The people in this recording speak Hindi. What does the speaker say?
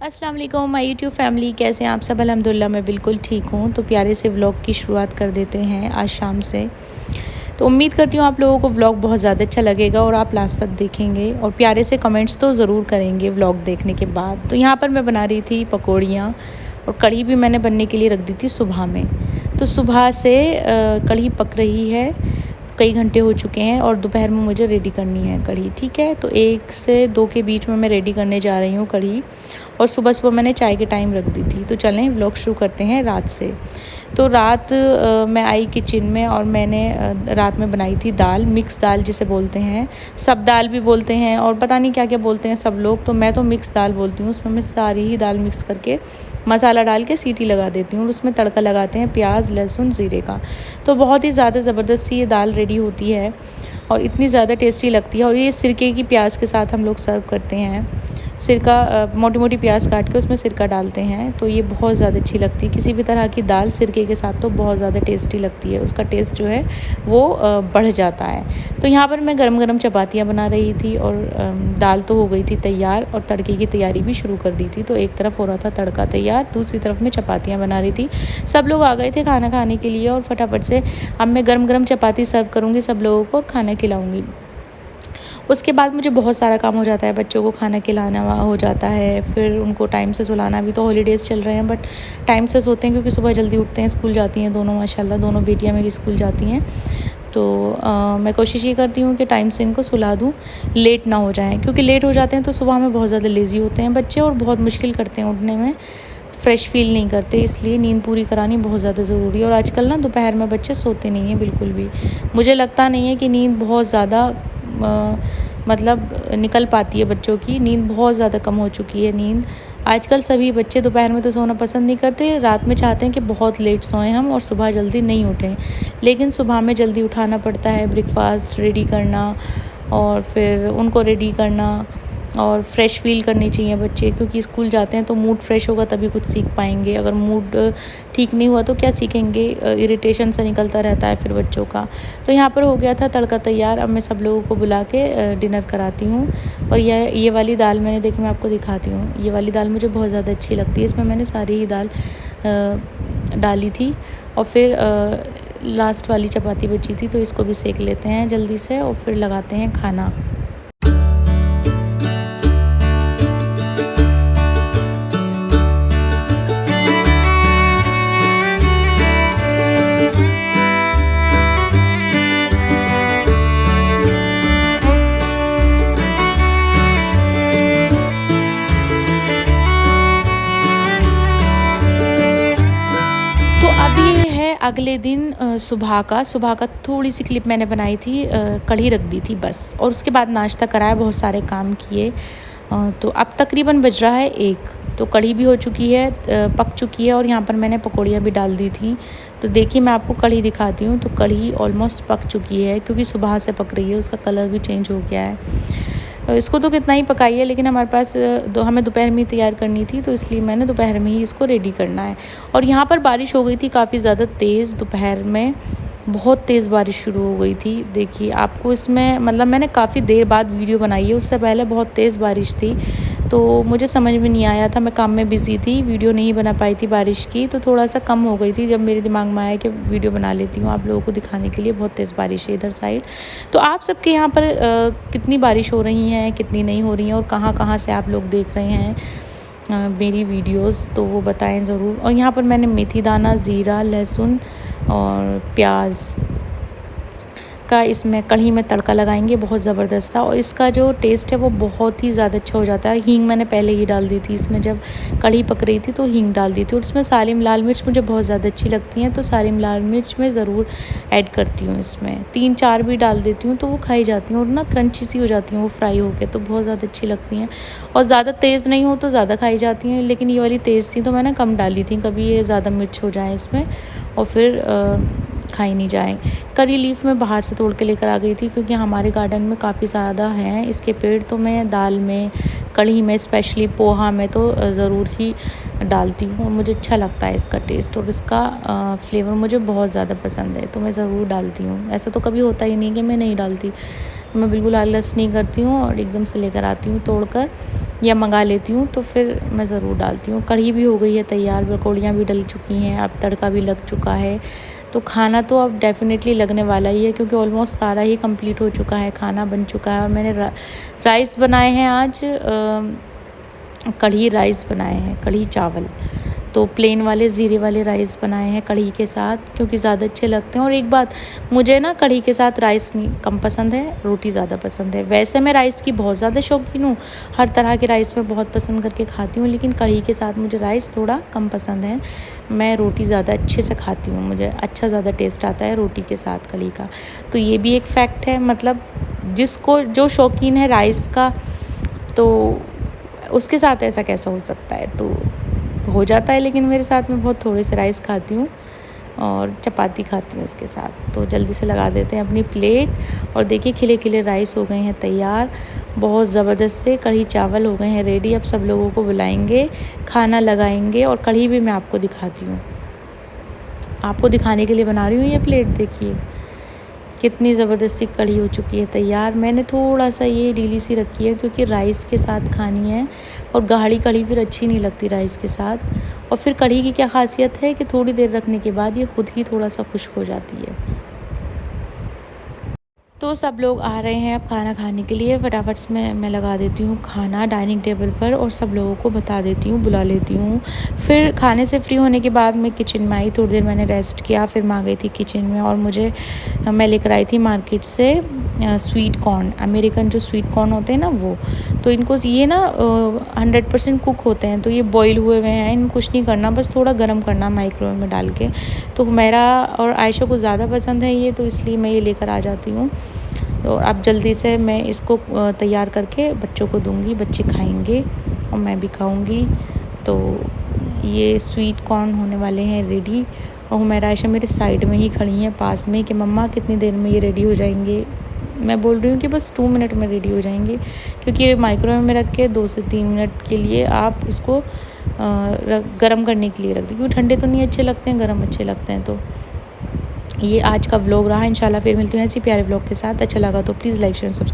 अस्सलाम वालेकुम माय यूट्यूब फैमिली, कैसे हैं आप सब। अल्हम्दुलिल्लाह मैं बिल्कुल ठीक हूँ। तो प्यारे से व्लॉग की शुरुआत कर देते हैं आज शाम से। तो उम्मीद करती हूँ आप लोगों को व्लॉग बहुत ज़्यादा अच्छा लगेगा और आप लास्ट तक देखेंगे और प्यारे से कमेंट्स तो ज़रूर करेंगे व्लॉग देखने के बाद। तो यहाँ पर मैं बना रही थी पकौड़ियाँ और कढ़ी भी मैंने बनने के लिए रख दी थी सुबह में। तो सुबह से कढ़ी पक रही है, कई घंटे हो चुके हैं और दोपहर में मुझे रेडी करनी है कढ़ी। ठीक है, तो 1 से 2 के बीच में मैं रेडी करने जा रही हूँ कढ़ी। और सुबह सुबह मैंने चाय के टाइम रख दी थी। तो चलें व्लॉग शुरू करते हैं रात से। तो रात मैं आई किचन में और मैंने रात में बनाई थी दाल, मिक्स दाल जिसे बोलते हैं, सब दाल भी बोलते हैं और पता नहीं क्या क्या बोलते हैं सब लोग। तो मैं तो मिक्स दाल बोलती हूँ। उसमें मैं सारी ही दाल मिक्स करके मसाला डाल के सीटी लगा देती हूँ और उसमें तड़का लगाते हैं प्याज लहसुन ज़ीरे का। तो बहुत ही ज़्यादा ज़बरदस्त सी ये दाल रेडी होती है और इतनी ज़्यादा टेस्टी लगती है। और ये सिरके की प्याज के साथ हम लोग सर्व करते हैं। सिरका मोटी मोटी प्याज काट के उसमें सिरका डालते हैं तो ये बहुत ज़्यादा अच्छी लगती है। किसी भी तरह की दाल सिरके के साथ तो बहुत ज़्यादा टेस्टी लगती है, उसका टेस्ट जो है वो बढ़ जाता है। तो यहाँ पर मैं गरम गरम चपातियाँ बना रही थी और दाल तो हो गई थी तैयार और तड़के की तैयारी भी शुरू कर दी थी। तो एक तरफ हो रहा था तड़का तैयार, दूसरी तरफ मैं चपातियाँ बना रही थी। सब लोग आ गए थे खाना खाने के लिए और फटाफट से अब मैं गरम गरम चपाती सर्व करूँगी सब लोगों को और खाना खिलाऊँगी। उसके बाद मुझे बहुत सारा काम हो जाता है, बच्चों को खाना खिलाना हो जाता है, फिर उनको टाइम से सुलाना। भी तो हॉलीडेज़ चल रहे हैं बट टाइम से सोते हैं क्योंकि सुबह जल्दी उठते हैं, स्कूल जाती हैं दोनों, माशाल्लाह दोनों बेटियां मेरी स्कूल जाती हैं। तो मैं कोशिश ये करती हूँ कि टाइम से इनको सुला दूँ, लेट ना हो जाएँ, क्योंकि लेट हो जाते हैं तो सुबह में बहुत ज़्यादा लेज़ी होते हैं बच्चे और बहुत मुश्किल करते हैं उठने में, फ्रेश फील नहीं करते। इसलिए नींद पूरी करानी बहुत ज़्यादा ज़रूरी है। और आजकल ना दोपहर में बच्चे सोते नहीं हैं बिल्कुल भी। मुझे लगता नहीं है कि नींद बहुत ज़्यादा मतलब निकल पाती है, बच्चों की नींद बहुत ज़्यादा कम हो चुकी है। नींद आजकल सभी बच्चे दोपहर में तो सोना पसंद नहीं करते, रात में चाहते हैं कि बहुत लेट सोएं हम और सुबह जल्दी नहीं उठें। लेकिन सुबह में जल्दी उठाना पड़ता है, ब्रेकफास्ट रेडी करना और फिर उनको रेडी करना और फ्रेश फ़ील करनी चाहिए बच्चे, क्योंकि स्कूल जाते हैं तो मूड फ्रेश होगा तभी कुछ सीख पाएंगे। अगर मूड ठीक नहीं हुआ तो क्या सीखेंगे, इरिटेशन सा निकलता रहता है फिर बच्चों का। तो यहाँ पर हो गया था तड़का तैयार। अब मैं सब लोगों को बुला के डिनर कराती हूँ। और ये वाली दाल मैंने, देखिए मैं आपको दिखाती हूँ, ये वाली दाल मुझे बहुत ज़्यादा अच्छी लगती है। इसमें मैंने सारी ही दाल डाली थी और फिर लास्ट वाली चपाती बची थी तो इसको भी सेक लेते हैं जल्दी से और फिर लगाते हैं खाना। तो अब ये है अगले दिन सुबह का थोड़ी सी क्लिप मैंने बनाई थी, कढ़ी रख दी थी बस। और उसके बाद नाश्ता कराया, बहुत सारे काम किए। तो अब तकरीबन बज रहा है 1, तो कढ़ी भी हो चुकी है, पक चुकी है और यहाँ पर मैंने पकौड़ियाँ भी डाल दी थी। तो देखिए मैं आपको कढ़ी दिखाती हूँ। तो कढ़ी ऑलमोस्ट पक चुकी है क्योंकि सुबह से पक रही है, उसका कलर भी चेंज हो गया है। इसको तो कितना ही पकाइए, लेकिन हमारे पास हमें दोपहर में ही तैयार करनी थी तो इसलिए मैंने दोपहर में ही इसको रेडी करना है। और यहाँ पर बारिश हो गई थी काफ़ी ज़्यादा तेज़, दोपहर में बहुत तेज़ बारिश शुरू हो गई थी। देखिए आपको इसमें, मतलब मैंने काफ़ी देर बाद वीडियो बनाई है, उससे पहले बहुत तेज़ बारिश थी तो मुझे समझ में नहीं आया था, मैं काम में बिज़ी थी, वीडियो नहीं बना पाई थी बारिश की। तो थोड़ा सा कम हो गई थी, जब मेरे दिमाग में आया कि वीडियो बना लेती हूँ आप लोगों को दिखाने के लिए। बहुत तेज़ बारिश है इधर साइड। तो आप सबके यहाँ पर कितनी बारिश हो रही हैं, कितनी नहीं हो रही हैं और कहाँ कहाँ से आप लोग देख रहे हैं मेरी वीडियोस, तो वो बताएं ज़रूर। और यहाँ पर मैंने मेथी दाना, ज़ीरा, लहसुन और प्याज का इसमें कढ़ी में तड़का लगाएंगे, बहुत ज़बरदस्त था। और इसका जो टेस्ट है वो बहुत ही ज़्यादा अच्छा हो जाता है। हींग मैंने पहले ही डाल दी थी इसमें, जब कढ़ी पक रही थी तो हींग डाल दी थी। और इसमें सालिम लाल मिर्च मुझे बहुत ज़्यादा अच्छी लगती हैं तो सालिम लाल मिर्च मैं ज़रूर ऐड करती हूँ इसमें, 3-4 भी डाल देती हूँ तो वो खाई जाती हैं और ना क्रंची सी हो जाती हैं वो फ्राई होके, तो बहुत ज़्यादा अच्छी लगती हैं। और ज़्यादा तेज़ नहीं हो तो ज़्यादा खाई जाती हैं, लेकिन ये वाली तेज़ थी तो मैंने कम डाली थी, कभी ये ज़्यादा मिर्च हो जाए इसमें और फिर खाई नहीं जाए। करी लीफ मैं बाहर से तोड़ के लेकर आ गई थी क्योंकि हमारे गार्डन में काफ़ी ज़्यादा हैं इसके पेड़, तो मैं दाल में, कढ़ी में, स्पेशली पोहा में तो ज़रूर ही डालती हूँ और मुझे अच्छा लगता है इसका टेस्ट और इसका फ्लेवर मुझे बहुत ज़्यादा पसंद है तो मैं ज़रूर डालती हूँ। ऐसा तो कभी होता ही नहीं कि मैं नहीं डालती। मैं बिल्कुल आलस नहीं करती हूँ और एकदम से लेकर आती हूँ तोड़कर या मंगा लेती हूँ, तो फिर मैं ज़रूर डालती हूँ। कढ़ी भी हो गई है तैयार, पकौड़ियाँ भी डल चुकी हैं, अब तड़का भी लग चुका है। तो खाना तो अब डेफ़िनेटली लगने वाला ही है, क्योंकि ऑलमोस्ट सारा ही कंप्लीट हो चुका है, खाना बन चुका है। और मैंने राइस बनाए हैं आज, कढ़ी राइस बनाए हैं, कढ़ी चावल। तो प्लेन वाले ज़ीरे वाले राइस बनाए हैं कढ़ी के साथ, क्योंकि ज़्यादा अच्छे लगते हैं। और एक बात, मुझे ना कढ़ी के साथ राइस नहीं कम पसंद है, रोटी ज़्यादा पसंद है। वैसे मैं राइस की बहुत ज़्यादा शौकीन हूँ, हर तरह के राइस मैं बहुत पसंद करके खाती हूँ, लेकिन कढ़ी के साथ मुझे राइस थोड़ा कम पसंद है। मैं रोटी ज़्यादा अच्छे से खाती हूँ, मुझे अच्छा ज़्यादा टेस्ट आता है रोटी के साथ कढ़ी का। तो ये भी एक फैक्ट है, मतलब जिसको जो शौकीन है राइस का, तो उसके साथ ऐसा कैसा हो सकता है। तो हो जाता है, लेकिन मेरे साथ में बहुत थोड़े से राइस खाती हूँ और चपाती खाती हूँ उसके साथ। तो जल्दी से लगा देते हैं अपनी प्लेट। और देखिए खिले खिले राइस हो गए हैं तैयार, बहुत ज़बरदस्त से कढ़ी चावल हो गए हैं रेडी। अब सब लोगों को बुलाएंगे, खाना लगाएंगे, और कढ़ी भी मैं आपको दिखाती हूँ। आपको दिखाने के लिए बना रही हूँ ये प्लेट। देखिए कितनी ज़बरदस्ती कढ़ी हो चुकी है तैयार। मैंने थोड़ा सा ये ढीली सी रखी है, क्योंकि राइस के साथ खानी है, और गाढ़ी कढ़ी फिर अच्छी नहीं लगती राइस के साथ। और फिर कढ़ी की क्या ख़ासियत है कि थोड़ी देर रखने के बाद ये खुद ही थोड़ा सा खुश्क हो जाती है। तो सब लोग आ रहे हैं अब खाना खाने के लिए। फटाफट से मैं लगा देती हूँ खाना डाइनिंग टेबल पर, और सब लोगों को बता देती हूँ, बुला लेती हूँ। फिर खाने से फ्री होने के बाद मैं किचन में आई, थोड़ी देर मैंने रेस्ट किया, फिर मैं आ गई थी किचन में। और मैं लेकर आई थी मार्केट से स्वीट कॉर्न, अमेरिकन जो स्वीट कॉर्न होते हैं ना वो। तो इनको ये ना 100% कुक होते हैं, तो ये बॉईल हुए हुए हैं, इनको कुछ नहीं करना, बस थोड़ा गर्म करना माइक्रोवेव में डाल के। तो मेरा और आयशा को ज़्यादा पसंद है ये, तो इसलिए मैं ये लेकर आ जाती हूँ। तो अब जल्दी से मैं इसको तैयार करके बच्चों को दूँगी, बच्चे खाएंगे और मैं भी खाऊँगी। तो ये स्वीट कॉर्न होने वाले हैं रेडी। और हुमैरा आयशा मेरे साइड में ही खड़ी हैं पास में, कि मम्मा कितनी देर में ये रेडी हो जाएंगे। मैं बोल रही हूँ कि बस 2 मिनट में रेडी हो जाएंगे, क्योंकि ये माइक्रोवेव में रख के 2 से 3 मिनट के लिए आप इसको गरम करने के लिए रख दें, क्योंकि ठंडे तो नहीं अच्छे लगते हैं, गरम अच्छे लगते हैं। तो ये आज का व्लॉग रहा। इंशाल्लाह फिर मिलती हूँ ऐसी प्यारे व्लॉग के साथ। अच्छा लगा तो प्लीज़ लाइक शेयर सब्सक्राइब।